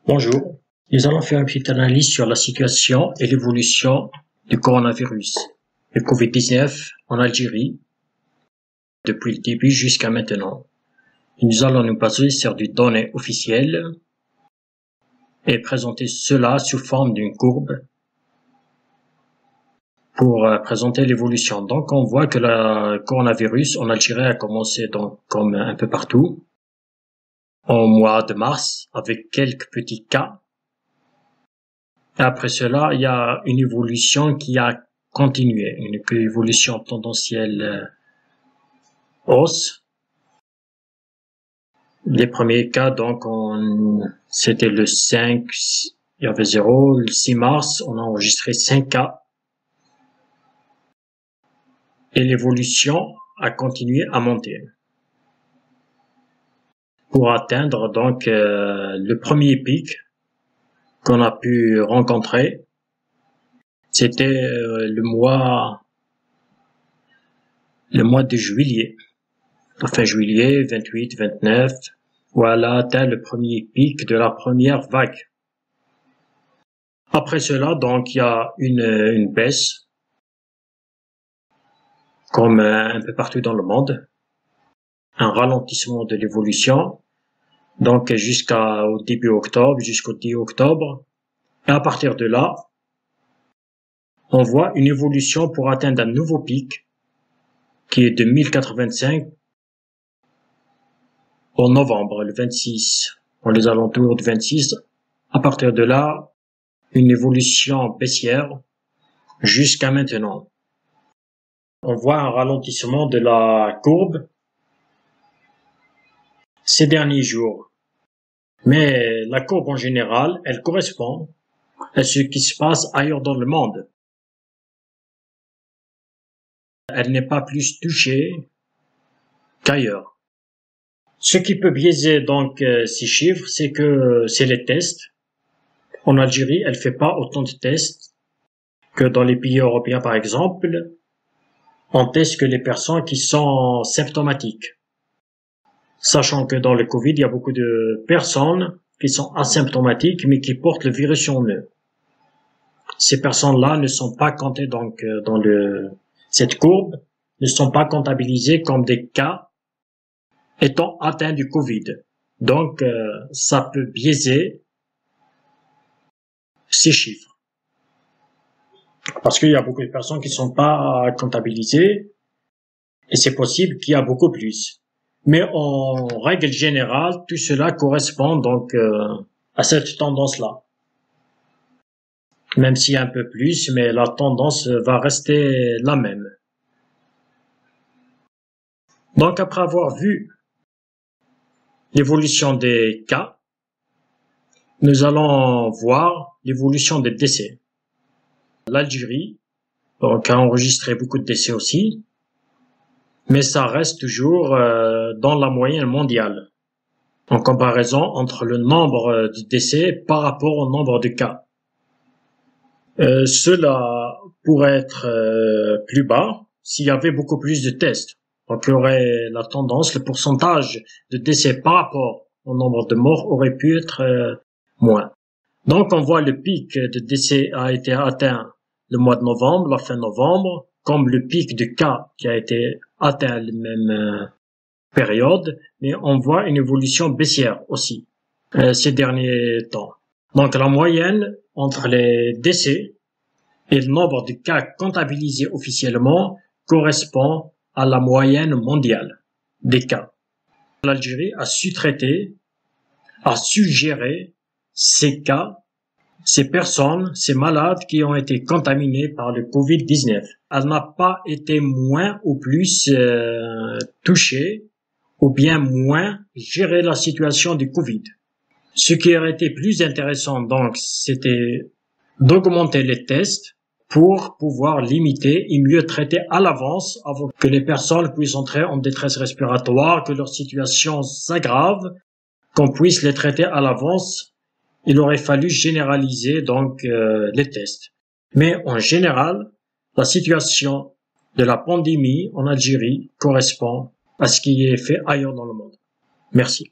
Bonjour, nous allons faire une petite analyse sur la situation et l'évolution du coronavirus, le Covid-19 en Algérie, depuis le début jusqu'à maintenant. Nous allons nous baser sur des données officielles et présenter cela sous forme d'une courbe pour présenter l'évolution. Donc on voit que le coronavirus en Algérie a commencé donc comme un peu partout au mois de mars avec quelques petits cas. Et après cela, il y a une évolution qui a continué, une évolution tendancielle hausse. Les premiers cas, donc, c'était le 5, il y avait 0. Le 6 mars, on a enregistré 5 cas. Et l'évolution a continué à monter. Pour atteindre, donc, le premier pic qu'on a pu rencontrer, c'était le mois de juillet. Fin juillet, 28, 29, où elle a atteint le premier pic de la première vague. Après cela, donc, il y a une baisse, comme un peu partout dans le monde, un ralentissement de l'évolution, donc jusqu'au début octobre, jusqu'au 10 octobre. Et à partir de là, on voit une évolution pour atteindre un nouveau pic, qui est de 1085 en novembre, le 26, dans les alentours du 26. À partir de là, une évolution baissière jusqu'à maintenant. On voit un ralentissement de la courbe ces derniers jours. Mais la courbe en général, elle correspond à ce qui se passe ailleurs dans le monde. Elle n'est pas plus touchée qu'ailleurs. Ce qui peut biaiser donc ces chiffres, c'est que c'est les tests. En Algérie, elle fait pas autant de tests que dans les pays européens, par exemple. On teste que les personnes qui sont symptomatiques. Sachant que dans le Covid, il y a beaucoup de personnes qui sont asymptomatiques, mais qui portent le virus en eux. Ces personnes-là ne sont pas comptées donc dans cette courbe, ne sont pas comptabilisées comme des cas étant atteints du Covid. Donc, ça peut biaiser ces chiffres. Parce qu'il y a beaucoup de personnes qui ne sont pas comptabilisées, et c'est possible qu'il y a beaucoup plus. Mais en règle générale, tout cela correspond donc à cette tendance-là. Même s'il y a un peu plus, mais la tendance va rester la même. Donc après avoir vu l'évolution des cas, nous allons voir l'évolution des décès. L'Algérie donc, a enregistré beaucoup de décès aussi, mais ça reste toujours dans la moyenne mondiale, en comparaison entre le nombre de décès par rapport au nombre de cas. Cela pourrait être plus bas s'il y avait beaucoup plus de tests. Donc il y aurait la tendance, le pourcentage de décès par rapport au nombre de morts aurait pu être moins. Donc on voit le pic de décès a été atteint le mois de novembre, la fin novembre, comme le pic de cas qui a été atteint à la même période, mais on voit une évolution baissière aussi ces derniers temps. Donc la moyenne entre les décès et le nombre de cas comptabilisés officiellement correspond à la moyenne mondiale des cas. L'Algérie a su traiter, a su gérer ces cas, ces personnes, ces malades qui ont été contaminés par le Covid-19. Elle n'a pas été moins ou plus touchée ou bien moins gérer la situation du Covid. Ce qui aurait été plus intéressant donc, c'était d'augmenter les tests pour pouvoir limiter et mieux traiter à l'avance avant que les personnes puissent entrer en détresse respiratoire, que leur situation s'aggrave, qu'on puisse les traiter à l'avance. Il aurait fallu généraliser donc les tests. Mais en général, la situation de la pandémie en Algérie correspond à ce qui est fait ailleurs dans le monde. Merci.